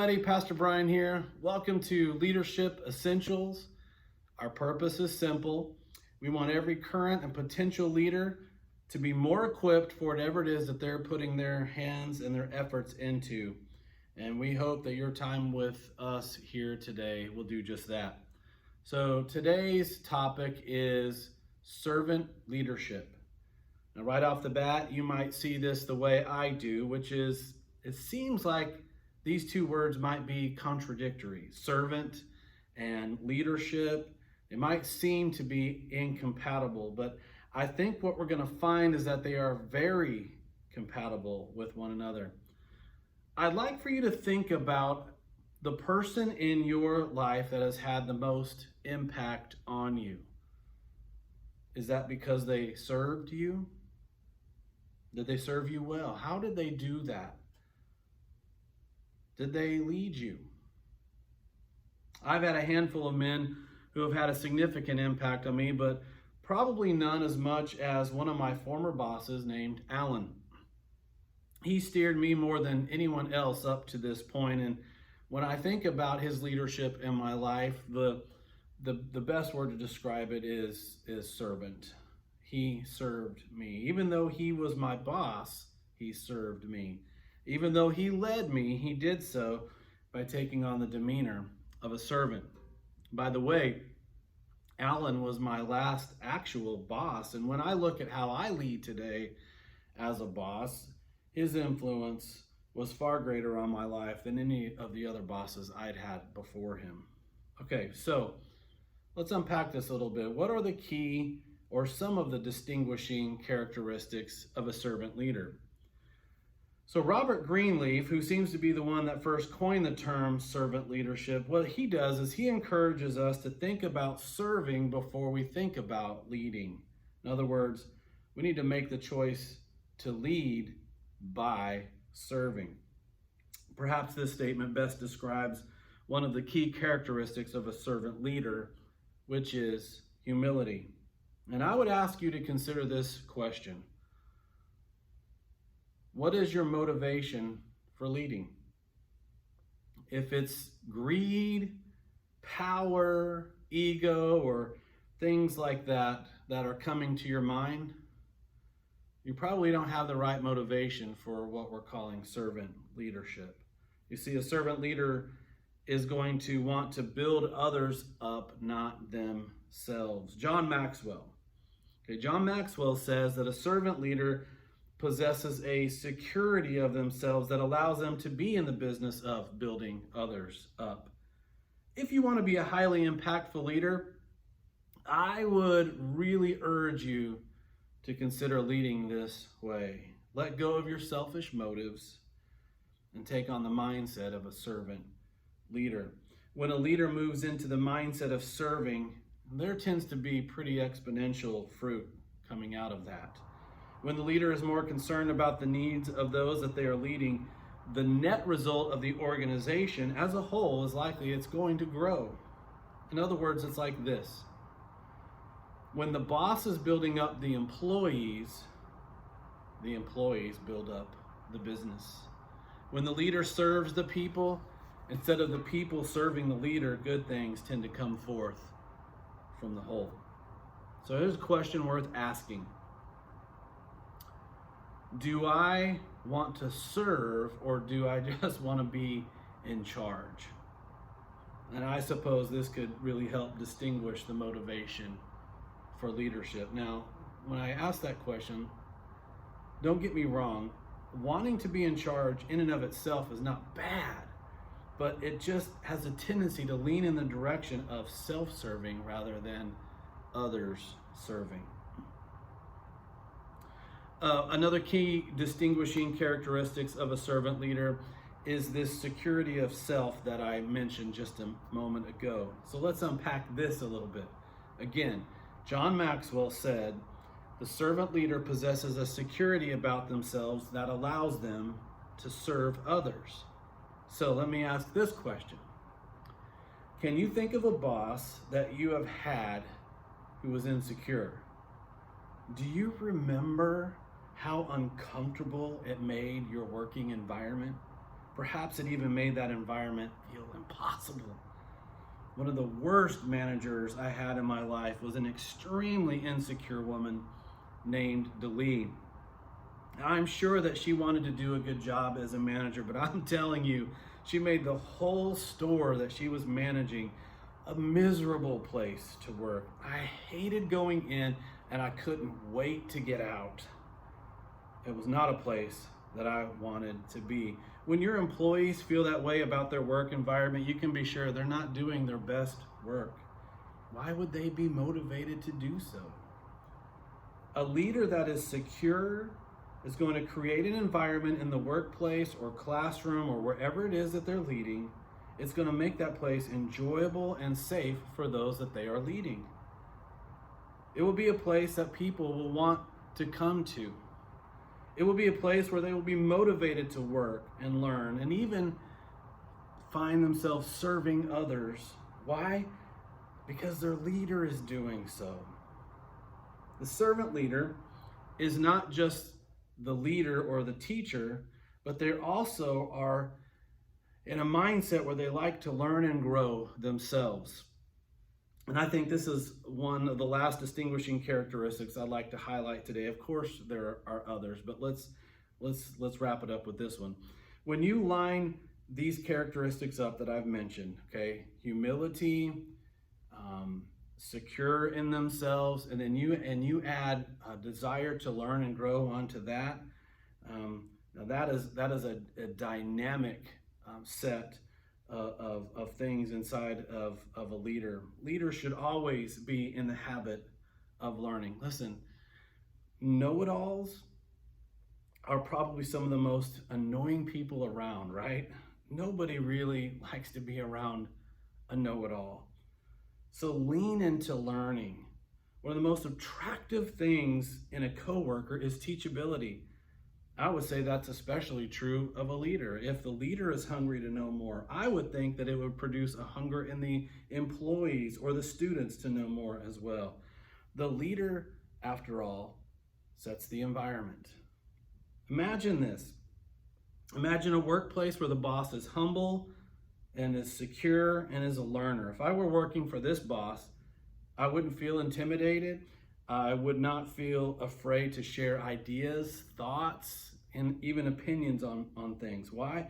everybody. Pastor Brian here. Welcome to Leadership Essentials. Our purpose is simple. We want every current and potential leader to be more equipped for whatever it is that they're putting their hands and their efforts into. And we hope that your time with us here today will do just that. So today's topic is servant leadership. Now, right off the bat, you might see this the way I do, which is it seems like these two words might be contradictory. Servant and leadership, they might seem to be incompatible, but I think what we're going to find is that they are very compatible with one another. I'd like for you to think about the person in your life that has had the most impact on you. Is that because they served you? Did they serve you well? How did they do that? Did they lead you? I've had a handful of men who have had a significant impact on me, but probably none as much as one of my former bosses named Alan. He steered me more than anyone else up to this point, and when I think about his leadership in my life, the best word to describe it is servant. He served me. Even though he was my boss, he served me. Even though he led me, he did so by taking on the demeanor of a servant. By the way, Alan was my last actual boss, and when I look at how I lead today as a boss, his influence was far greater on my life than any of the other bosses I'd had before him. Okay, so let's unpack this a little bit. What are the key or some of the distinguishing characteristics of a servant leader? So Robert Greenleaf, who seems to be the one that first coined the term servant leadership, what he does is he encourages us to think about serving before we think about leading. In other words, we need to make the choice to lead by serving. Perhaps this statement best describes one of the key characteristics of a servant leader, which is humility. And I would ask you to consider this question. What is your motivation for leading? If it's greed, power, ego, or things like that that are coming to your mind, you probably don't have the right motivation for what we're calling servant leadership. You see, a servant leader is going to want to build others up, not themselves. John Maxwell says that a servant leader possesses a security of themselves that allows them to be in the business of building others up. If you want to be a highly impactful leader, I would really urge you to consider leading this way. Let go of your selfish motives and take on the mindset of a servant leader. When a leader moves into the mindset of serving, there tends to be pretty exponential fruit coming out of that. When the leader is more concerned about the needs of those that they are leading, the net result of the organization as a whole is likely it's going to grow. In other words, it's like this. When the boss is building up the employees build up the business. When the leader serves the people, instead of the people serving the leader, good things tend to come forth from the whole. So here's a question worth asking. Do I want to serve, or do I just want to be in charge? And I suppose this could really help distinguish the motivation for leadership. Now, when I ask that question, don't get me wrong, wanting to be in charge in and of itself is not bad, but it just has a tendency to lean in the direction of self-serving rather than others serving. Another key distinguishing characteristics of a servant leader is this security of self that I mentioned just a moment ago. So let's unpack this a little bit. Again, John Maxwell said, the servant leader possesses a security about themselves that allows them to serve others. So let me ask this question. Can you think of a boss that you have had who was insecure? Do you remember how uncomfortable it made your working environment? Perhaps it even made that environment feel impossible. One of the worst managers I had in my life was an extremely insecure woman named Delee. I'm sure that she wanted to do a good job as a manager, but I'm telling you, she made the whole store that she was managing a miserable place to work. I hated going in and I couldn't wait to get out. It was not a place that I wanted to be. When your employees feel that way about their work environment, you can be sure they're not doing their best work. Why would they be motivated to do so? A leader that is secure is going to create an environment in the workplace or classroom or wherever it is that they're leading. It's going to make that place enjoyable and safe for those that they are leading. It will be a place that people will want to come to. It will be a place where they will be motivated to work and learn and even find themselves serving others. Why? Because their leader is doing so. The servant leader is not just the leader or the teacher, but they also are in a mindset where they like to learn and grow themselves. And I think this is one of the last distinguishing characteristics I'd like to highlight today. Of course, there are others, but let's wrap it up with this one. When you line these characteristics up that I've mentioned, okay, humility, secure in themselves, and then you add a desire to learn and grow onto that. Now that is a dynamic set of things inside of a leader. Leaders should always be in the habit of learning. Listen, know-it-alls are probably some of the most annoying people around, right? Nobody really likes to be around a know-it-all. So lean into learning. One of the most attractive things in a coworker is teachability. I would say that's especially true of a leader. If the leader is hungry to know more, I would think that it would produce a hunger in the employees or the students to know more as well. The leader, after all, sets the environment. Imagine this. Imagine a workplace where the boss is humble and is secure and is a learner. If I were working for this boss, I wouldn't feel intimidated. I would not feel afraid to share ideas, thoughts, and even opinions on things. Why?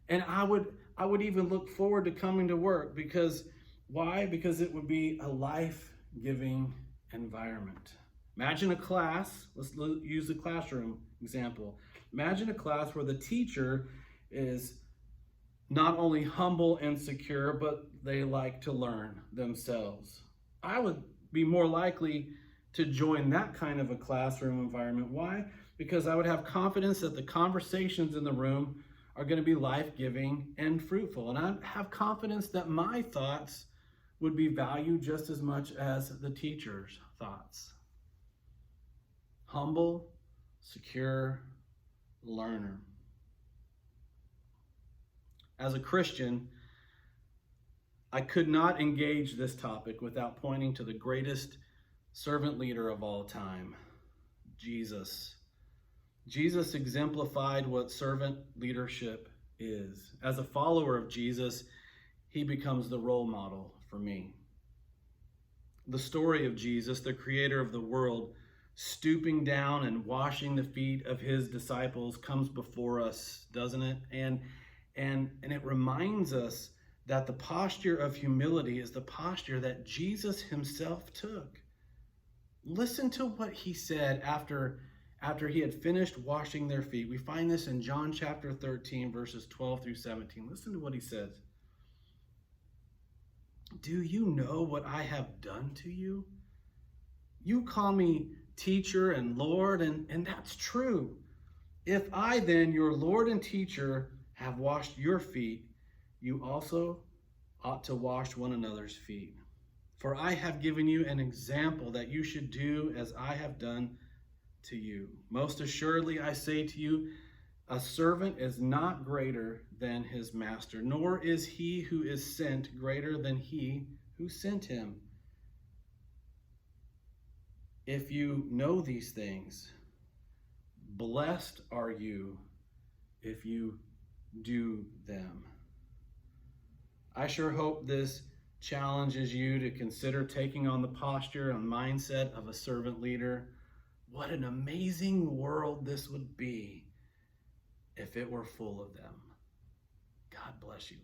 And I would even look forward to coming to work because why? Because it would be a life-giving environment. Imagine a class, let's use the classroom example. Imagine a class where the teacher is not only humble and secure, but they like to learn themselves. I would be more likely to join that kind of a classroom environment. Why? Because I would have confidence that the conversations in the room are going to be life-giving and fruitful. And I have confidence that my thoughts would be valued just as much as the teacher's thoughts. Humble, secure, learner. As a Christian, I could not engage this topic without pointing to the greatest servant leader of all time, Jesus. Jesus exemplified what servant leadership is. As a follower of Jesus, he becomes the role model for me. The story of Jesus, the creator of the world, stooping down and washing the feet of his disciples comes before us, doesn't it? And it reminds us that the posture of humility is the posture that Jesus himself took. Listen to what he said after he had finished washing their feet. We find this in John chapter 13, verses 12 through 17. Listen to what he says. Do you know what I have done to you? You call me teacher and Lord, and that's true. If I then, your Lord and teacher, have washed your feet, you also ought to wash one another's feet. For I have given you an example that you should do as I have done to you. Most assuredly, I say to you, a servant is not greater than his master, nor is he who is sent greater than he who sent him. If you know these things, blessed are you if you do them. I sure hope this challenges you to consider taking on the posture and mindset of a servant leader. What an amazing world this would be if it were full of them. God bless you.